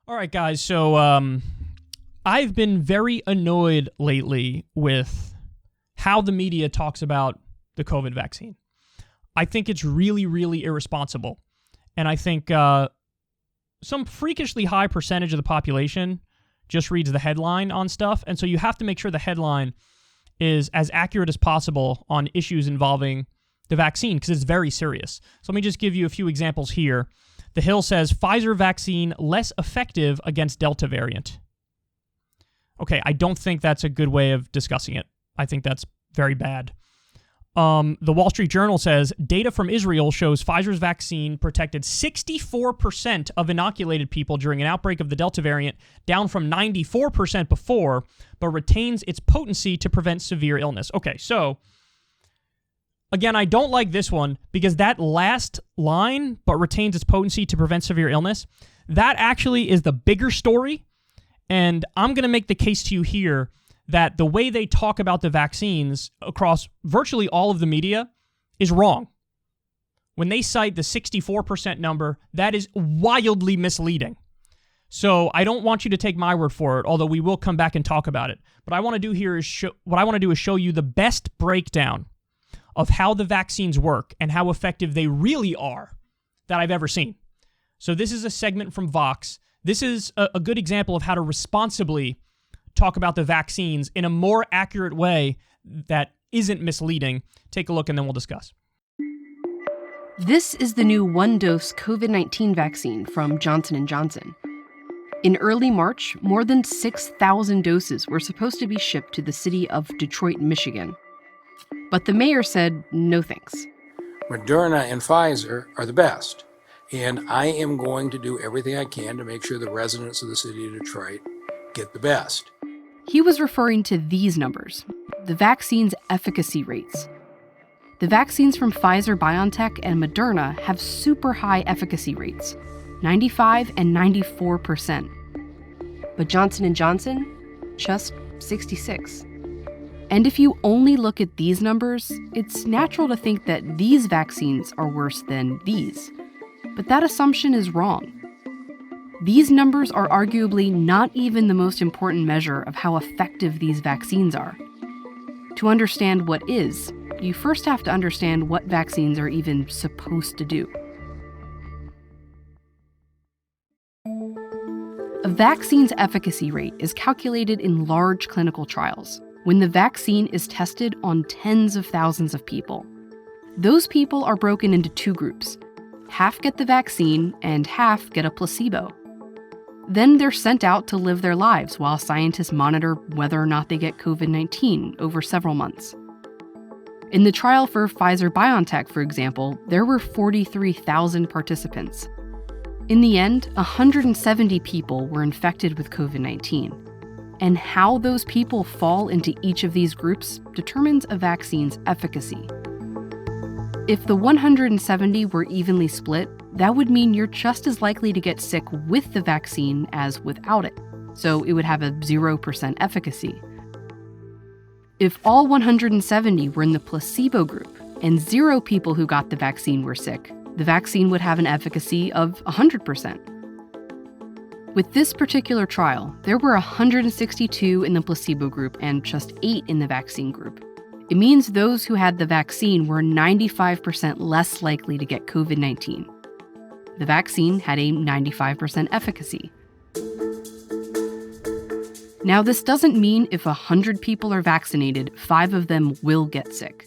All right, guys. So I've been very annoyed lately with how the media talks about the COVID vaccine. I think it's really, really irresponsible. And I think some freakishly high percentage of the population just reads the headline on stuff. And so you have to make sure the headline is as accurate as possible on issues involving the vaccine, because it's very serious. So let me just give you a few examples here. The Hill says, Pfizer vaccine less effective against Delta variant. Okay, I don't think that's a good way of discussing it. I think that's very bad. The Wall Street Journal says, data from Israel shows Pfizer's vaccine protected 64% of inoculated people during an outbreak of the Delta variant, down from 94% before, but retains its potency to prevent severe illness. Okay, so again, I don't like this one because that last line, but retains its potency to prevent severe illness, that actually is the bigger story. And I'm going to make the case to you here that the way they talk about the vaccines across virtually all of the media is wrong. When they cite the 64% number, that is wildly misleading. So I don't want you to take my word for it, although we will come back and talk about it. What I want to do here is show you the best breakdown of how the vaccines work and how effective they really are that I've ever seen. So this is a segment from Vox. This is a good example of how to responsibly talk about the vaccines in a more accurate way that isn't misleading. Take a look and then we'll discuss. This is the new one-dose COVID-19 vaccine from Johnson & Johnson. In early March, more than 6,000 doses were supposed to be shipped to the city of Detroit, Michigan. But the mayor said, no thanks. Moderna and Pfizer are the best, and I am going to do everything I can to make sure the residents of the city of Detroit get the best. He was referring to these numbers, the vaccine's efficacy rates. The vaccines from Pfizer, BioNTech, and Moderna have super high efficacy rates, 95 and 94%. But Johnson & Johnson, just 66. And if you only look at these numbers, it's natural to think that these vaccines are worse than these. But that assumption is wrong. These numbers are arguably not even the most important measure of how effective these vaccines are. To understand what is, you first have to understand what vaccines are even supposed to do. A vaccine's efficacy rate is calculated in large clinical trials, when the vaccine is tested on tens of thousands of people. Those people are broken into two groups. Half get the vaccine and half get a placebo. Then they're sent out to live their lives while scientists monitor whether or not they get COVID-19 over several months. In the trial for Pfizer-BioNTech, for example, there were 43,000 participants. In the end, 170 people were infected with COVID-19. And how those people fall into each of these groups determines a vaccine's efficacy. If the 170 were evenly split, that would mean you're just as likely to get sick with the vaccine as without it, so it would have a 0% efficacy. If all 170 were in the placebo group and 0 people who got the vaccine were sick, the vaccine would have an efficacy of 100%. With this particular trial, there were 162 in the placebo group and just 8 in the vaccine group. It means those who had the vaccine were 95% less likely to get COVID-19. The vaccine had a 95% efficacy. Now, this doesn't mean if 100 people are vaccinated, 5 of them will get sick.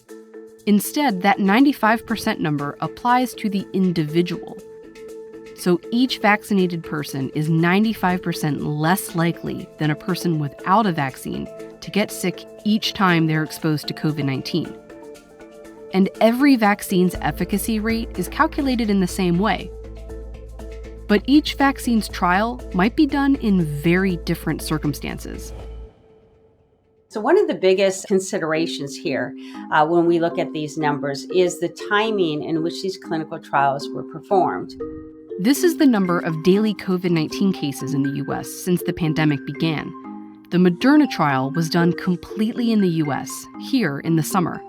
Instead, that 95% number applies to the individual. So each vaccinated person is 95% less likely than a person without a vaccine to get sick each time they're exposed to COVID-19. And every vaccine's efficacy rate is calculated in the same way. But each vaccine's trial might be done in very different circumstances. So one of the biggest considerations here when we look at these numbers is the timing in which these clinical trials were performed. This is the number of daily COVID-19 cases in the U.S. since the pandemic began. The Moderna trial was done completely in the U.S., here in the summer.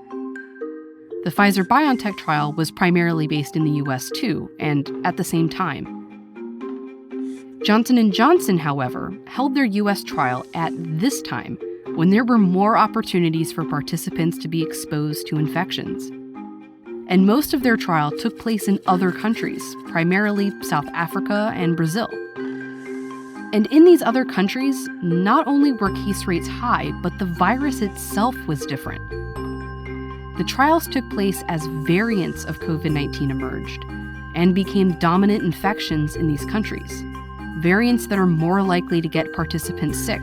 The Pfizer-BioNTech trial was primarily based in the U.S. too, and at the same time. Johnson & Johnson, however, held their U.S. trial at this time when there were more opportunities for participants to be exposed to infections. And most of their trial took place in other countries, primarily South Africa and Brazil. And in these other countries, not only were case rates high, but the virus itself was different. The trials took place as variants of COVID-19 emerged and became dominant infections in these countries, variants that are more likely to get participants sick.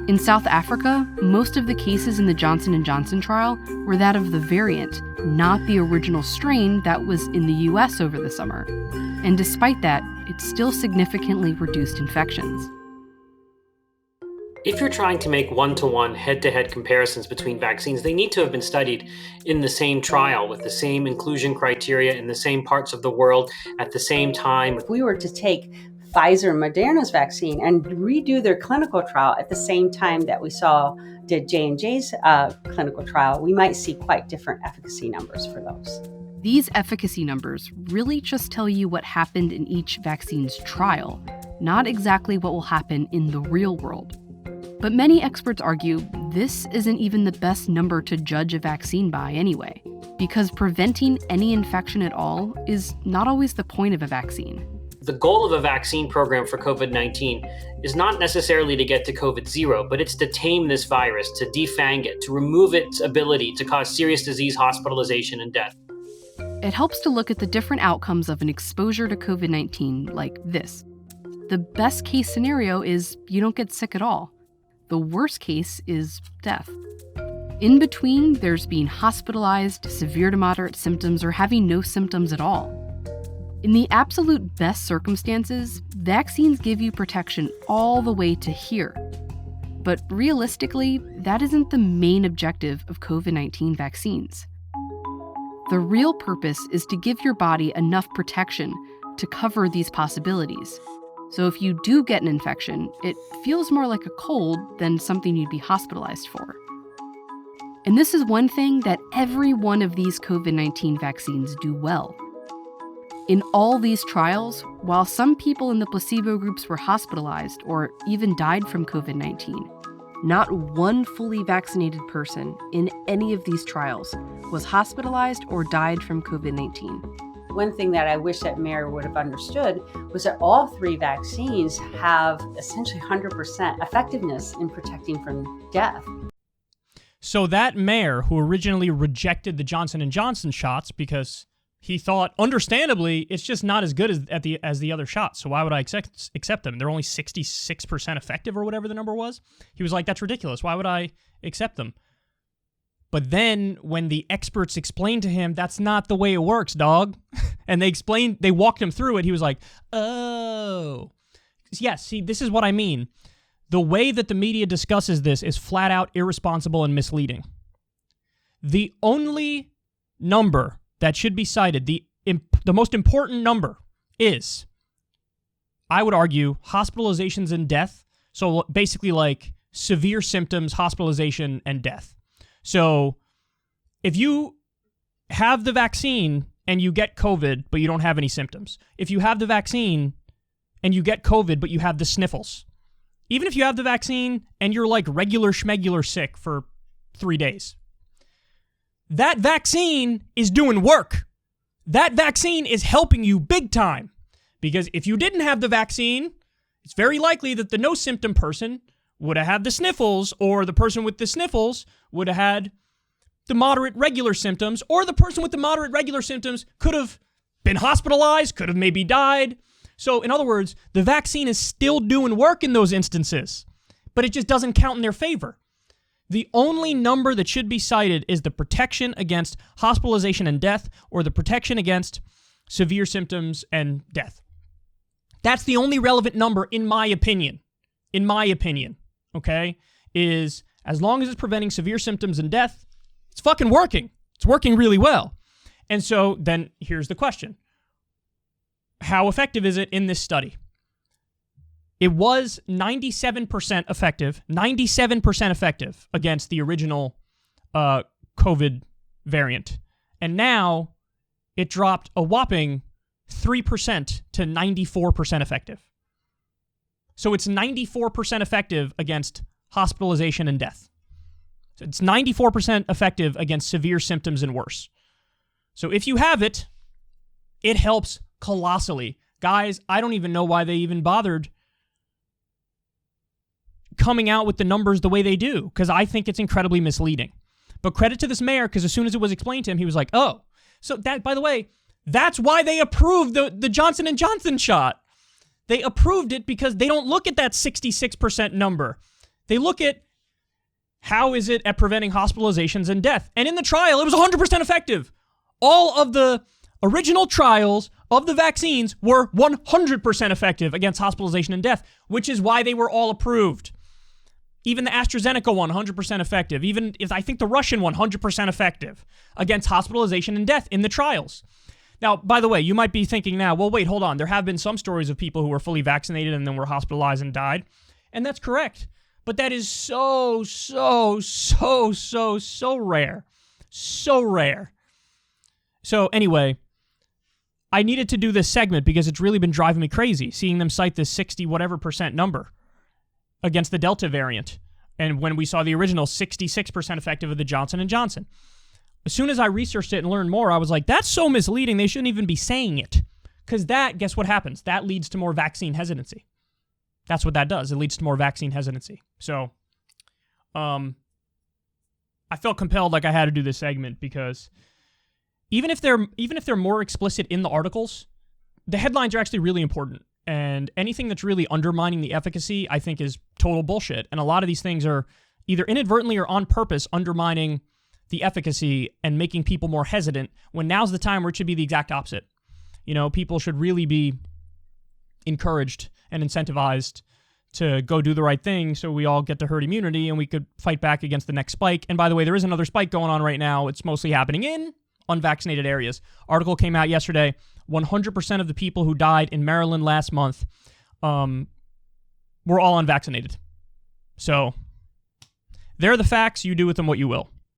In South Africa, most of the cases in the Johnson & Johnson trial were that of the variant, not the original strain that was in the US over the summer. And despite that, it still significantly reduced infections. If you're trying to make one-to-one, head-to-head comparisons between vaccines, they need to have been studied in the same trial with the same inclusion criteria in the same parts of the world at the same time. If we were to take Pfizer and Moderna's vaccine and redo their clinical trial at the same time that we did J&J's clinical trial, we might see quite different efficacy numbers for those. These efficacy numbers really just tell you what happened in each vaccine's trial, not exactly what will happen in the real world. But many experts argue this isn't even the best number to judge a vaccine by anyway, because preventing any infection at all is not always the point of a vaccine. The goal of a vaccine program for COVID-19 is not necessarily to get to COVID-0, but it's to tame this virus, to defang it, to remove its ability to cause serious disease, hospitalization, and death. It helps to look at the different outcomes of an exposure to COVID-19 like this. The best case scenario is you don't get sick at all. The worst case is death. In between, there's being hospitalized, severe to moderate symptoms, or having no symptoms at all. In the absolute best circumstances, vaccines give you protection all the way to here. But realistically, that isn't the main objective of COVID-19 vaccines. The real purpose is to give your body enough protection to cover these possibilities. So if you do get an infection, it feels more like a cold than something you'd be hospitalized for. And this is one thing that every one of these COVID-19 vaccines do well. In all these trials, while some people in the placebo groups were hospitalized or even died from COVID-19, not one fully vaccinated person in any of these trials was hospitalized or died from COVID-19. One thing that I wish that Mary would have understood was that all three vaccines have essentially 100% effectiveness in protecting from death. So that mayor who originally rejected the Johnson & Johnson shots because he thought, understandably, it's just not as good as the other shots, so why would I accept them? They're only 66% effective or whatever the number was. He was like, that's ridiculous. Why would I accept them? But then when the experts explained to him, that's not the way it works, dog. And they walked him through it. He was like, oh. Yeah, see, this is what I mean. The way that the media discusses this is flat out irresponsible and misleading. The only number that should be cited, the most important number is, I would argue, hospitalizations and death. So basically like severe symptoms, hospitalization, and death. So if you have the vaccine and you get COVID, but you don't have any symptoms, if you have the vaccine and you get COVID, but you have the sniffles, even if you have the vaccine and you're like regular schmegular sick for 3 days, that vaccine is doing work. That vaccine is helping you big time. Because if you didn't have the vaccine, it's very likely that the no symptom person would have had the sniffles, or the person with the sniffles would have had the moderate regular symptoms, or the person with the moderate regular symptoms could have been hospitalized, could have maybe died. So in other words, the vaccine is still doing work in those instances, but it just doesn't count in their favor. The only number that should be cited is the protection against hospitalization and death, or the protection against severe symptoms and death. That's the only relevant number, in my opinion. In my opinion, okay? Is as long as it's preventing severe symptoms and death, it's fucking working. It's working really well. And so then here's the question. How effective is it in this study? It was 97% effective, 97% effective against the original COVID variant. And now it dropped a whopping 3% to 94% effective. So it's 94% effective against hospitalization and death. So it's 94% effective against severe symptoms and worse. So if you have it, it helps colossally. Guys, I don't even know why they even bothered coming out with the numbers the way they do, because I think it's incredibly misleading. But credit to this mayor, because as soon as it was explained to him, he was like, oh. So that, by the way, that's why they approved the Johnson & Johnson shot. They approved it because they don't look at that 66% number. They look at how is it at preventing hospitalizations and death. And in the trial, it was 100% effective. All of the original trials of the vaccines were 100% effective against hospitalization and death, which is why they were all approved. Even the AstraZeneca one, 100% effective. Even if I think the Russian one, 100% effective against hospitalization and death in the trials. Now, by the way, you might be thinking now, well, wait, hold on. There have been some stories of people who were fully vaccinated and then were hospitalized and died. And that's correct. But that is so rare. So rare. So anyway, I needed to do this segment because it's really been driving me crazy, seeing them cite this 60 whatever percent number against the Delta variant. And when we saw the original 66% effective of the Johnson & Johnson. As soon as I researched it and learned more, I was like, that's so misleading. They shouldn't even be saying it. Because that, guess what happens? That leads to more vaccine hesitancy. That's what that does. It leads to more vaccine hesitancy. So, I felt compelled like I had to do this segment because even if they're more explicit in the articles, the headlines are actually really important. And anything that's really undermining the efficacy, I think, is total bullshit. And a lot of these things are either inadvertently or on purpose undermining the efficacy and making people more hesitant when now's the time where it should be the exact opposite. You know, people should really be encouraged and incentivized to go do the right thing so we all get the herd immunity and we could fight back against the next spike. And by the way, there is another spike going on right now. It's mostly happening in unvaccinated areas. Article came out yesterday. 100% of the people who died in Maryland last month were all unvaccinated. So, they're the facts. You do with them what you will.